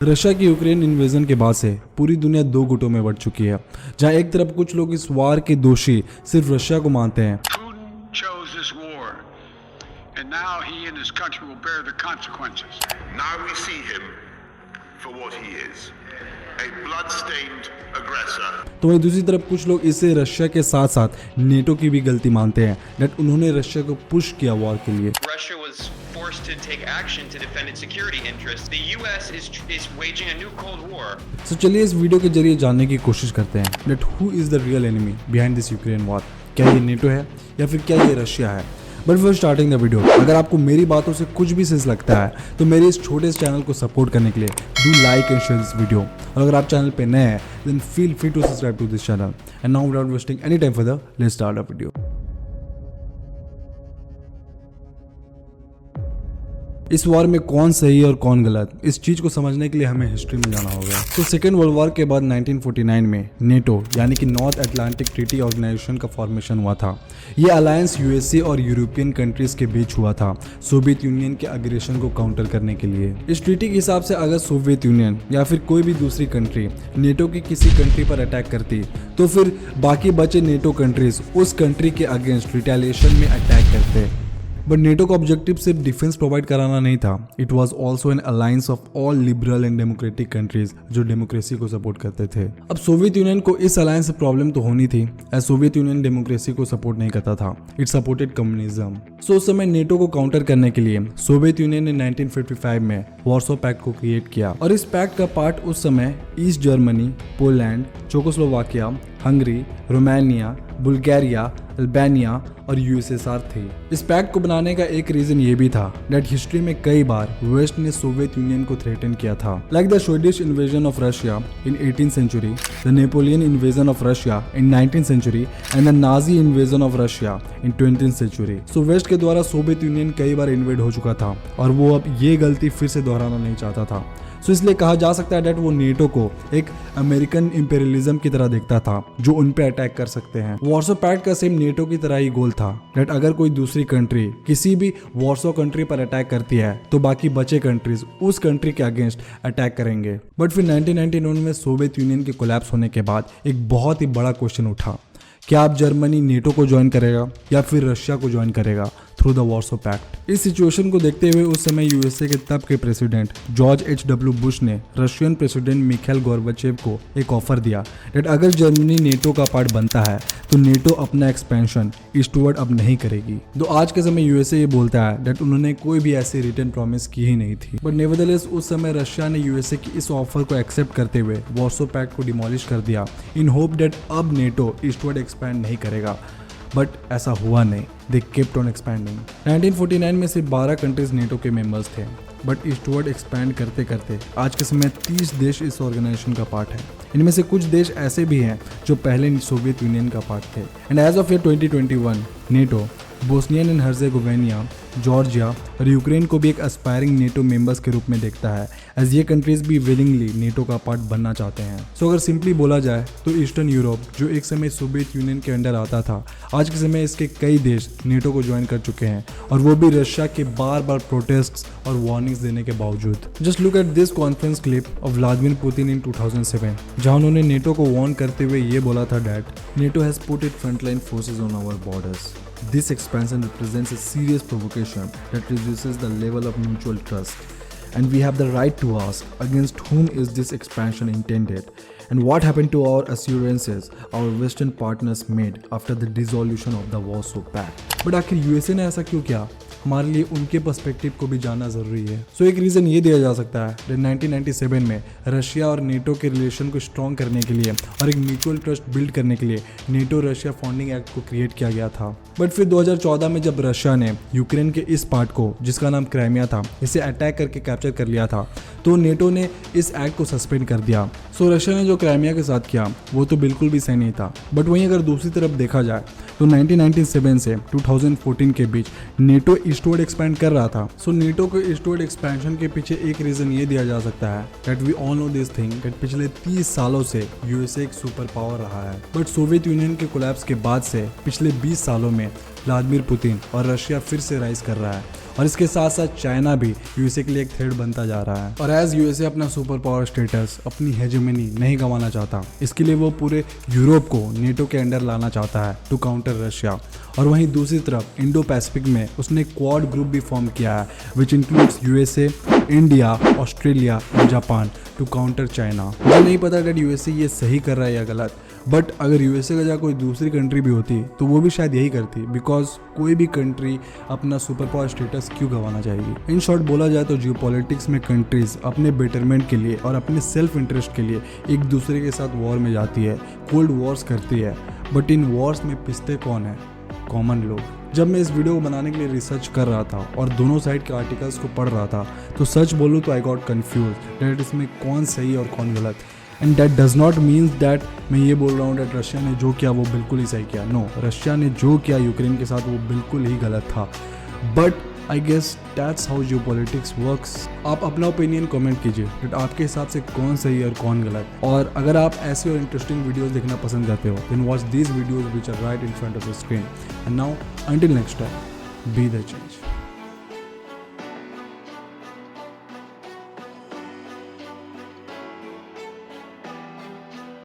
Russia की Ukraine invasion के बाद से पूरी दुनिया दो गुटों में बढ़ चुकी है, जहां एक तरफ कुछ लोग इस वार के दोषी सिर्फ रशिया को मानते हैं Putin chose this war, and now he and his country will bear the consequences. Now we see him for what he is, a blood-stained aggressor. तो वहीं दूसरी तरफ कुछ लोग इसे रशिया के साथ साथ नेटो की भी गलती मानते हैं डेट उन्होंने रशिया को पुश किया वॉर के लिए। Russia was forced to take action to defend its security interests. The US is waging a new Cold War. तो चलिए इस वीडियो के जरिए जानने की कोशिश करते हैं that who is the real enemy behind this Ukraine war. क्या ये नेटो है या फिर क्या ये रशिया है? But for starting the video, अगर आपको मेरी बातों से कुछ भी सेंस लगता है तो मेरे इस छोटे से चैनल को सपोर्ट करने के लिए do like and share this video. और अगर आप चैनल पे नए हैं then feel free to subscribe to this channel. And now without wasting any time further, let's start the video. इस वॉर में कौन सही और कौन गलत, इस चीज को समझने के लिए हमें हिस्ट्री में जाना होगा। तो सेकेंड वर्ल्ड वॉर के बाद 1949 में नेटो यानी कि नॉर्थ अटलांटिक ट्रीटी ऑर्गेनाइजेशन का फॉर्मेशन हुआ था। ये अलायंस यूएसए और यूरोपियन कंट्रीज के बीच हुआ था सोवियत यूनियन के अग्रेशन को काउंटर करने के लिए। इस ट्रीटी के हिसाब से अगर सोवियत यूनियन या फिर कोई भी दूसरी कंट्री नेटो की किसी कंट्री पर अटैक करती तो फिर बाकी बचे नेटो कंट्रीज उस कंट्री के अगेंस्ट रिटेलिएशन में अटैक करते। बट नेटो का ऑब्जेक्टिव सिर्फ डिफेंस प्रोवाइड कराना नहीं था, it was also an alliance of all liberal and democratic countries जो डेमोक्रेसी को सपोर्ट करते थे। अब सोवियत यूनियन को इस अलायंस से प्रॉब्लम तो होनी थी, एज सोवियत यूनियन डेमोक्रेसी को सपोर्ट नहीं करता था, इट सपोर्टेड कम्युनिज्म। सो उस समय नेटो को काउंटर करने के लिए सोवियत यूनियन ने 1955 में वॉर्सो पैक्ट को क्रिएट किया और इस पैक्ट का पार्ट उस समय east Germany, Poland, Czechoslovakia, Hungary, Romania, Bulgaria, Albania और यूएसएसआर थे। इस पैक्ट को बनाने का एक रीजन ये भी था दैट हिस्ट्री में कई बार वेस्ट ने सोवियत यूनियन को थ्रेटन किया था, like the Swedish invasion of Russia in 18th century, the Napoleon invasion of Russia in 19th century and the Nazi invasion of Russia in 20th century. So west के द्वारा Soviet union कई बार invade हो चुका था और वो अब ये गलती फिर से दोहराना नहीं चाहता था। सो इसलिए कहा जा सकता है डेट वो नेटो को एक अमेरिकन इंपेरियलिज्म की तरह देखता था जो उन पे अटैक कर सकते हैं। वॉर्सो पैक्ट का सेम नेटो की तरह ही गोल था डेट अगर कोई दूसरी कंट्री किसी भी वॉर्सो कंट्री पर अटैक करती है तो बाकी बचे कंट्रीज उस कंट्री के अगेंस्ट अटैक करेंगे। बट फिर 1991 में सोवियत यूनियन के कोलैप्स होने के बाद एक बहुत ही बड़ा क्वेश्चन उठा, क्या अब जर्मनी नेटो को ज्वाइन करेगा या फिर रशिया को ज्वाइन करेगा थ्रू द वॉर्सो पैक्ट? इस सिचुएशन को देखते हुए उस समय यूएसए के तब के प्रेसिडेंट जॉर्ज H.W. बुश ने रशियन प्रेसिडेंट मिखाइल गोर्बाचेव को एक ऑफर दिया कि अगर जर्मनी नेटो का पार्ट बनता है तो नेटो अपना एक्सपेंशन ईस्टवर्ड अब नहीं करेगी। तो आज के समय यूएसए ये बोलता है दैट उन्होंने कोई भी ऐसी रिटर्न प्रॉमिस की ही नहीं थी। बट नेवरदलेस उस समय रशिया ने यूएसए की इस ऑफर को एक्सेप्ट करते हुए वॉर्सो पैक्ट को डिमोलिश कर दिया इन होप दैट अब नेटो ईस्टवर्ड एक्सपैंड नहीं करेगा। बट ऐसा हुआ नहीं, दे केप्ट ऑन एक्सपैंडिंग। 1949 में सिर्फ 12 कंट्रीज नेटो के मेंबर्स थे, बट ईस्टवर्ड एक्सपैंड करते करते आज के समय 30 देश इस ऑर्गेनाइजेशन का पार्ट है। इनमें से कुछ देश ऐसे भी हैं जो पहले सोवियत यूनियन का पार्ट थे। And as of year 2021 NATO Bosnian and Herzegovina, Georgia और यूक्रेन को भी एक एस्पायरिंग नेटो मेंबर्स के रूप में देखता है, एज ये कंट्रीज भी विलिंगली नेटो का पार्ट बनना चाहते हैं। सो अगर सिंपली बोला जाए तो ईस्टर्न यूरोप जो एक समय सोवियत यूनियन के अंडर आता था, आज के समय इसके कई देश नेटो को ज्वाइन कर चुके हैं और वो भी रशिया के बार बार प्रोटेस्ट और वार्निंग्स देने के बावजूद। Just look at this conference clip of Vladimir Putin in 2007 जहां उन्होंने नेटो को वार्न करते हुए ये बोला था that NATO has put it frontline forces on our borders. This expansion represents a serious provocation that reduces the level of mutual trust, and we have the right to ask against whom is this expansion intended, and what happened to our assurances our Western partners made after the dissolution of the Warsaw Pact. But आखिर USA ने ऐसा क्यों किया? हमारे लिए उनके perspective को भी जानना जरूरी है। सो एक रीजन ये दिया जा सकता है कि 1997 में रशिया और नेटो के रिलेशन को स्ट्रॉन्ग करने के लिए और एक म्यूचुअल ट्रस्ट बिल्ड करने के लिए नेटो रशिया फॉन्डिंग एक्ट को क्रिएट किया गया था। बट फिर 2014 में जब रशिया ने यूक्रेन के इस पार्ट को जिसका नाम क्राइमिया था इसे अटैक करके कैप्चर कर लिया था तो नेटो ने इस एक्ट को सस्पेंड कर दिया। सो रशिया ने जो क्राइमिया के साथ किया वो तो बिल्कुल भी सही नहीं था। बट वहीं अगर दूसरी तरफ देखा जाए तो 1997 से 2014 के बीच नेटो ईस्टवर्ड एक्सपैंड कर रहा था। सो नेटो को ईस्टवर्ड एक्सपेंशन के पीछे एक रीजन ये दिया जा सकता है that we all know this thing that पिछले 30 सालों से यूएसए एक सुपर पावर रहा है, बट सोवियत यूनियन के कोलैप्स के बाद से पिछले 20 सालों में व्लादिमीर पुतिन और रशिया फिर से राइज कर रहा है और इसके साथ साथ चाइना भी यूएसए के लिए एक थ्रेट बनता जा रहा है। और एज यूएसए अपना सुपर पावर स्टेटस, अपनी हेजेमनी नहीं गंवाना चाहता, इसके लिए वो पूरे यूरोप को नेटो के अंडर लाना चाहता है टू काउंटर रशिया। और वहीं दूसरी तरफ इंडो पैसिफिक में उसने क्वाड ग्रुप भी फॉर्म किया है which includes USA, India, Australia और जापान टू काउंटर चाइना। मुझे नहीं पता कि यूएसए ये सही कर रहा है या गलत, बट अगर यूएसए का जगह कोई दूसरी कंट्री भी होती तो वो भी शायद यही करती, बिकॉज कोई भी कंट्री अपना सुपर पावर स्टेटस क्यों गंवाना चाहेगी। इन शॉर्ट बोला जाए तो जियोपॉलिटिक्स में कंट्रीज अपने बेटरमेंट के लिए और अपने सेल्फ इंटरेस्ट के लिए एक दूसरे के साथ वॉर में जाती है, कोल्ड वॉर्स करती है, बट इन वॉर्स में पिसते कौन है? कॉमन लोग। जब मैं इस वीडियो को बनाने के लिए रिसर्च कर रहा था और दोनों साइड के आर्टिकल्स को पढ़ रहा था तो सच बोलूँ तो आई गॉट कन्फ्यूज दैट इसमें कौन सही और कौन गलत। And that does not means that मैं ये बोल रहा हूँ दैट रशिया ने जो किया वो बिल्कुल ही सही किया। नो, रशिया ने जो किया यूक्रेन के साथ वो बिल्कुल ही गलत था, but I guess that's how geopolitics works. आप अपना ओपिनियन कमेंट कीजिए दैट आपके हिसाब से कौन सही है और कौन गलत। और अगर आप ऐसे और इंटरेस्टिंग वीडियोस देखना पसंद करते हो then watch these videos which are right in front of the screen. And now until next time, be the change.